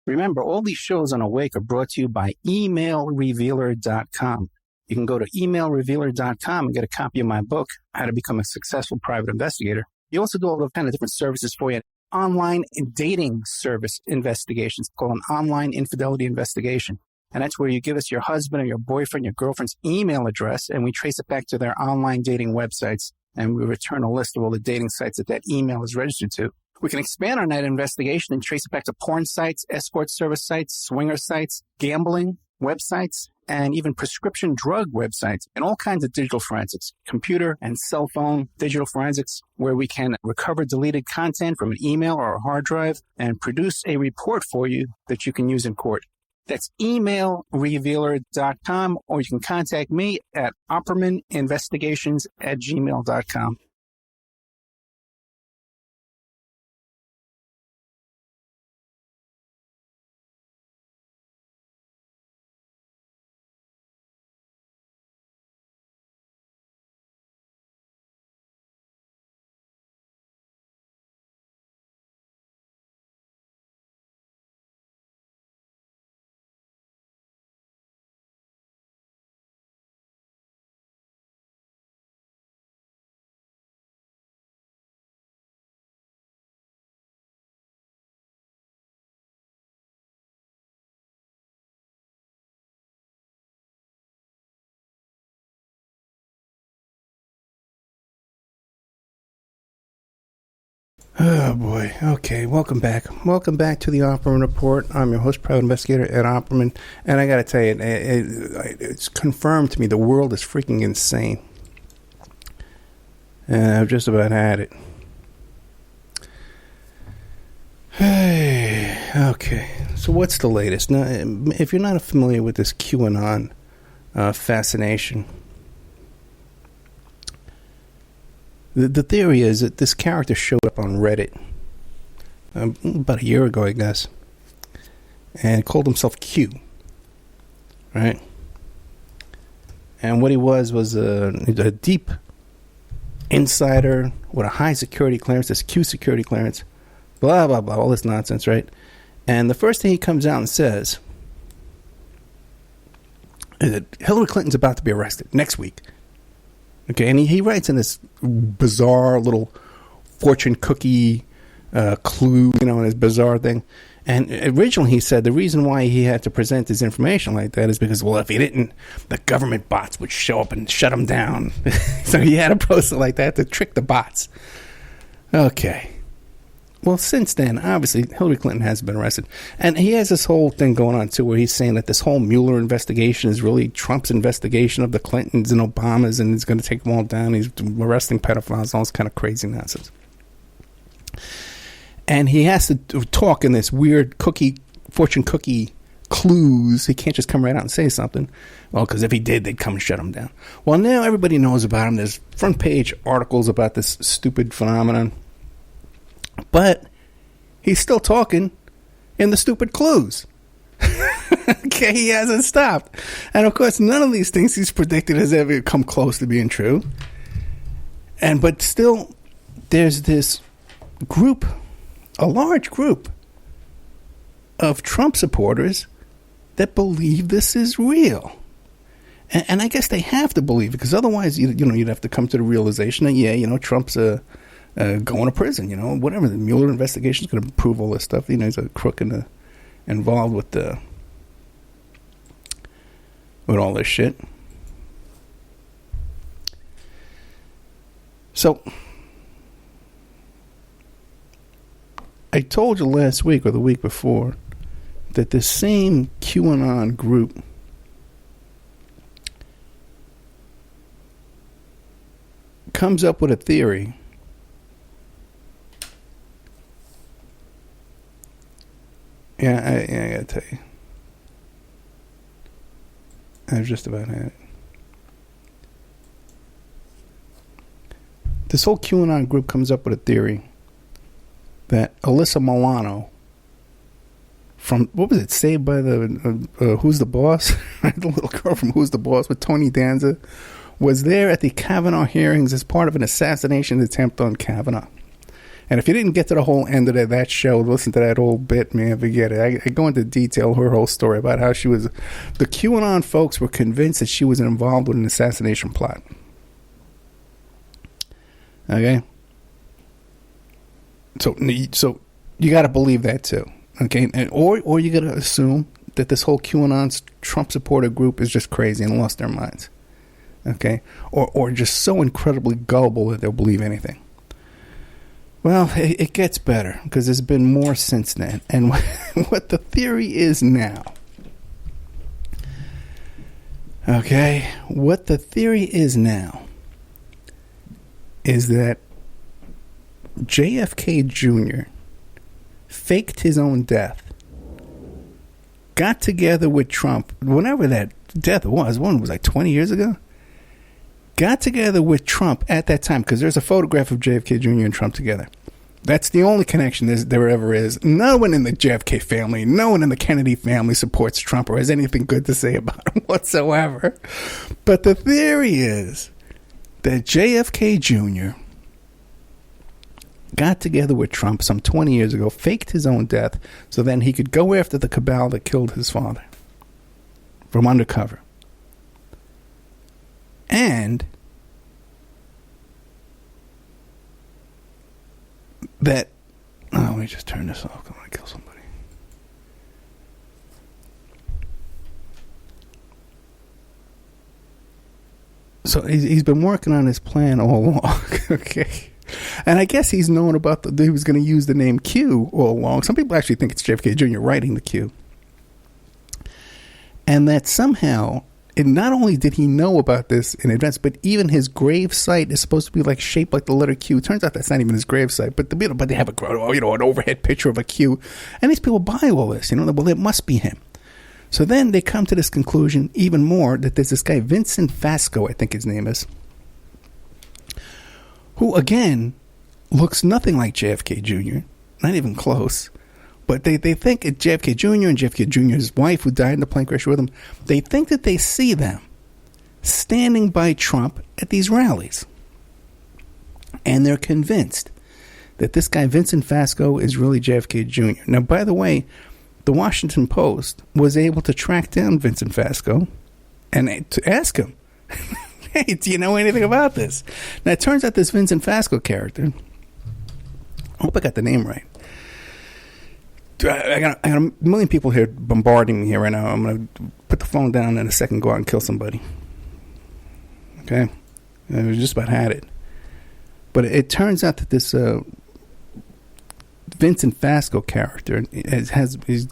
Remember, all these shows on Awake are brought to you by emailrevealer.com. You can go to emailrevealer.com and get a copy of my book, How to Become a Successful Private Investigator. You also do all the kind of different services for you. Online dating service investigations called an online infidelity investigation. And that's where you give us your husband or your boyfriend, your girlfriend's email address, and we trace it back to their online dating websites, and we return a list of all the dating sites that email is registered to. We can expand on that investigation and trace it back to porn sites, escort service sites, swinger sites, gambling websites, and even prescription drug websites, and all kinds of digital forensics, computer and cell phone digital forensics, where we can recover deleted content from an email or a hard drive and produce a report for you that you can use in court. That's emailrevealer.com, or you can contact me at oppermaninvestigations@gmail.com. Oh, boy. Okay, welcome back. Welcome back to the Opperman Report. I'm your host, private investigator, Ed Opperman. And I got to tell you, it's confirmed to me the world is freaking insane. And I've just about had it. Hey, okay. So what's the latest? Now, if you're not familiar with this QAnon fascination, the theory is that this character showed up on Reddit about a year ago, I guess, and called himself Q, right? And what he was a deep insider with a high security clearance, this Q security clearance, blah, blah, blah, all this nonsense, right? And the first thing he comes out and says is that Hillary Clinton's about to be arrested next week. Okay, and he writes in this bizarre little fortune cookie clue, in his bizarre thing. And originally he said the reason why he had to present his information like that is because, well, if he didn't, the government bots would show up and shut him down. So he had to post it like that to trick the bots. Okay. Well, since then, obviously, Hillary Clinton has been arrested. And he has this whole thing going on, too, where he's saying that this whole Mueller investigation is really Trump's investigation of the Clintons and Obamas, and he's going to take them all down. He's arresting pedophiles, all this kind of crazy nonsense. And he has to talk in this weird fortune cookie clues. He can't just come right out and say something. Well, because if he did, they'd come and shut him down. Well, now everybody knows about him. There's front page articles about this stupid phenomenon. But he's still talking in the stupid clues. Okay, he hasn't stopped. And of course, none of these things he's predicted has ever come close to being true. But still, there's this group, a large group of Trump supporters that believe this is real. And I guess they have to believe it, because otherwise, you'd have to come to the realization that, Trump's going to prison, whatever. The Mueller investigation is going to prove all this stuff. He's a crook involved with all this shit. So, I told you last week or the week before that this same QAnon group comes up with a theory Yeah, I gotta tell you. I've just about had it. This whole QAnon group comes up with a theory that Alyssa Milano from, what was it, Saved by the, Who's the Boss? The little girl from Who's the Boss with Tony Danza was there at the Kavanaugh hearings as part of an assassination attempt on Kavanaugh. And if you didn't get to the whole end of that show, listen to that old bit, man, forget it. I go into detail her whole story about how she was, the QAnon folks were convinced that she was involved with an assassination plot. Okay? So you got to believe that too. Okay? And, or you got to assume that this whole QAnon Trump supporter group is just crazy and lost their minds. Okay? Or just so incredibly gullible that they'll believe anything. Well, it gets better because there's been more since then. And what the theory is now, okay, what the theory is now is that JFK Jr. faked his own death, got together with Trump, whenever that death was, one was like 20 years ago, got together with Trump at that time, because there's a photograph of JFK Jr. and Trump together. That's the only connection there ever is. No one in the JFK family, no one in the Kennedy family supports Trump or has anything good to say about him whatsoever. But the theory is that JFK Jr. got together with Trump some 20 years ago, faked his own death, so then he could go after the cabal that killed his father from undercover. And that, let me just turn this off. I'm going to kill somebody. So he's been working on his plan all along. Okay. And I guess he's known about he was going to use the name Q all along. Some people actually think it's JFK Jr. writing the Q. And that somehow, and not only did he know about this in advance, but even his grave site is supposed to be like shaped like the letter Q. Turns out that's not even his grave site, but they have an overhead picture of a Q, and these people buy all this. Well, it must be him. So then they come to this conclusion even more that there's this guy Vincent Fasco, I think his name is, who again looks nothing like JFK Jr. Not even close. But they think it's JFK Jr. and JFK Jr.'s wife, who died in the plane crash with him, they think that they see them standing by Trump at these rallies. And they're convinced that this guy, Vincent Fasco, is really JFK Jr. Now, by the way, the Washington Post was able to track down Vincent Fasco and to ask him, hey, do you know anything about this? Now, it turns out this Vincent Fasco character, I hope I got the name right. I got a million people here bombarding me here right now. I'm going to put the phone down in a second, go out and kill somebody. Okay? I just about had it. But it turns out that this Vincent Fasco character he's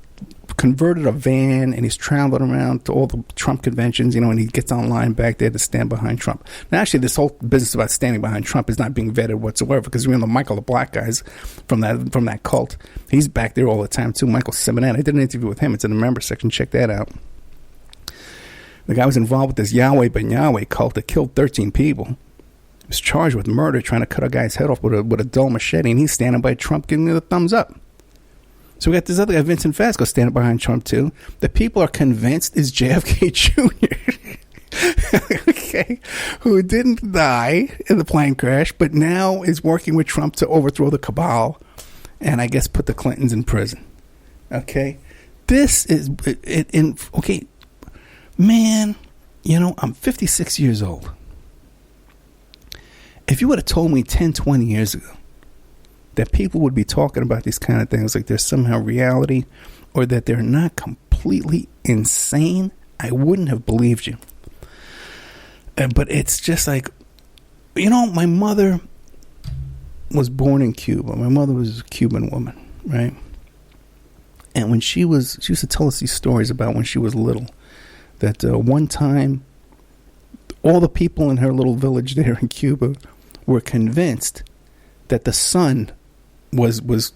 converted a van, and he's traveled around to all the Trump conventions, and he gets online back there to stand behind Trump. Now, actually, this whole business about standing behind Trump is not being vetted whatsoever, because Michael the Black guys from that cult, he's back there all the time too. Michael Simonet, I did an interview with him. It's in the member section. Check that out. The guy was involved with this Yahweh Ben Yahweh cult that killed 13 people. He was charged with murder, trying to cut a guy's head off with a dull machete, and he's standing by Trump giving the thumbs up. So we got this other guy, Vincent Fasco, standing behind Trump too. The people are convinced is JFK Jr. Okay, who didn't die in the plane crash, but now is working with Trump to overthrow the cabal, and I guess put the Clintons in prison. Okay, this is it. Okay, man, I'm 56 years old. If you would have told me 10, 20 years ago that people would be talking about these kind of things like there's somehow reality, or that they're not completely insane, I wouldn't have believed you. But it's just like, my mother was born in Cuba. My mother was a Cuban woman, right? And when she used to tell us these stories about when she was little, that one time all the people in her little village there in Cuba were convinced that the sun was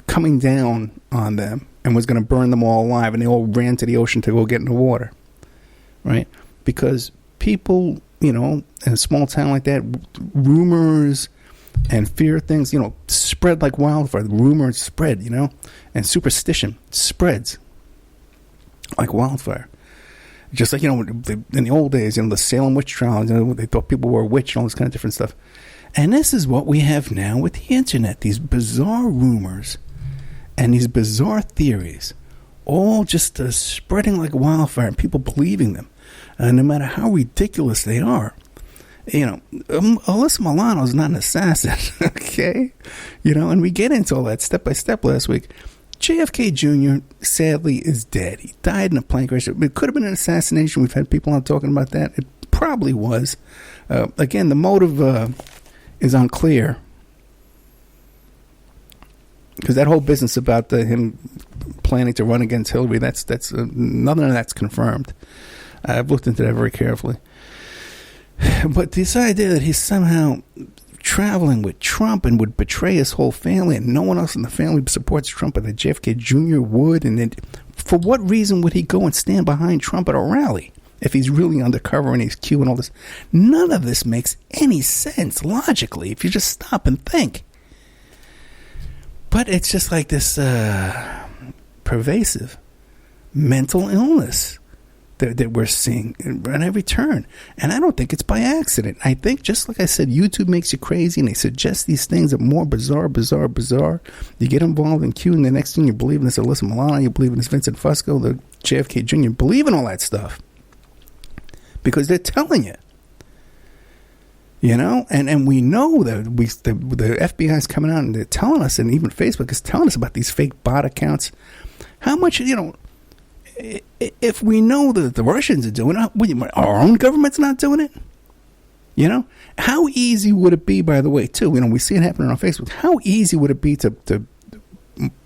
coming down on them and was going to burn them all alive, and they all ran to the ocean to go get in the water, right? Because people, in a small town like that, rumors and fear things, spread like wildfire. Rumors spread, and superstition spreads like wildfire. Just like, in the old days, the Salem witch trials, they thought people were a witch and all this kind of different stuff. And this is what we have now with the internet, these bizarre rumors and these bizarre theories, all just spreading like wildfire and people believing them, no matter how ridiculous they are. Alyssa Milano is not an assassin, okay? And we get into all that step by step last week. JFK Jr. sadly is dead. He died in a plane crash. It could have been an assassination. We've had people on talking about that. It probably was. Again, the motive is unclear, because that whole business about him planning to run against Hillary, that's none of that's confirmed. I've looked into that very carefully. But this idea that he's somehow traveling with Trump and would betray his whole family, and no one else in the family supports Trump, but that JFK Jr. would, and then for what reason would he go and stand behind Trump at a rally if he's really undercover and he's Q and all this? None of this makes any sense logically if you just stop and think. But it's just like this pervasive mental illness that we're seeing at every turn. And I don't think it's by accident. I think, just like I said, YouTube makes you crazy, and they suggest these things that are more bizarre. You get involved in Q, and the next thing you believe in this Alyssa Milano, you believe in this Vincent Fusco, the JFK Jr., you believe in all that stuff. Because they're telling you. And we know that the FBI is coming out and they're telling us, and even Facebook is telling us about these fake bot accounts. How much, if we know that the Russians are doing it, our own government's not doing it? How easy would it be, by the way, too? We see it happening on Facebook. How easy would it be to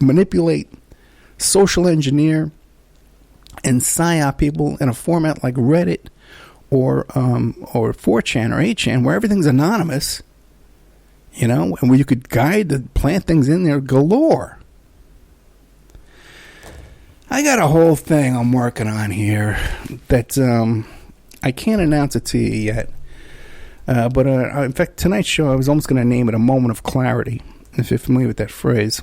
manipulate, social engineer, and psyop people in a format like Reddit or 4chan or 8chan, where everything's anonymous, and where you could plant things in there galore? I got a whole thing I'm working on here that I can't announce it to you yet. But in fact, tonight's show, I was almost going to name it A Moment of Clarity, if you're familiar with that phrase.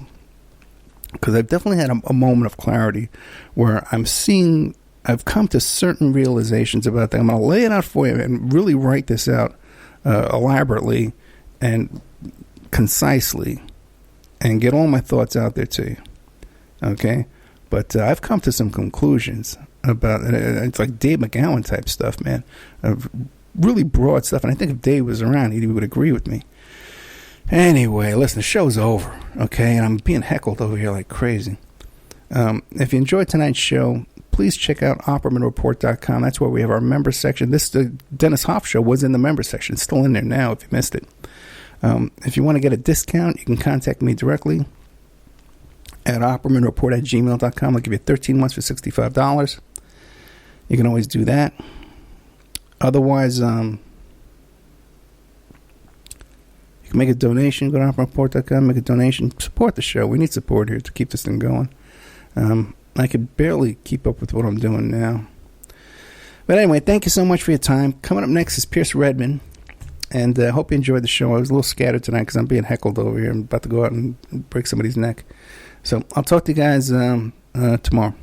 Because I've definitely had a moment of clarity where I've come to certain realizations about that. I'm going to lay it out for you and really write this out elaborately and concisely and get all my thoughts out there to you. Okay? But I've come to some conclusions about it. It's like Dave McGowan type stuff, man. Really broad stuff. And I think if Dave was around, he would agree with me. Anyway, listen, the show's over, okay? And I'm being heckled over here like crazy. If you enjoyed tonight's show, please check out OppermanReport.com. That's where we have our member section. The Dennis Hoff show was in the member section. It's still in there now if you missed it. If you want to get a discount, you can contact me directly at OppermanReport@gmail.com. I'll give you 13 months for $65. You can always do that. Otherwise, you can make a donation. Go to OppermanReport.com, make a donation. Support the show. We need support here to keep this thing going. I could barely keep up with what I'm doing now. But anyway, thank you so much for your time. Coming up next is Pierce Redmond. And I hope you enjoyed the show. I was a little scattered tonight because I'm being heckled over here. I'm about to go out and break somebody's neck. So I'll talk to you guys tomorrow.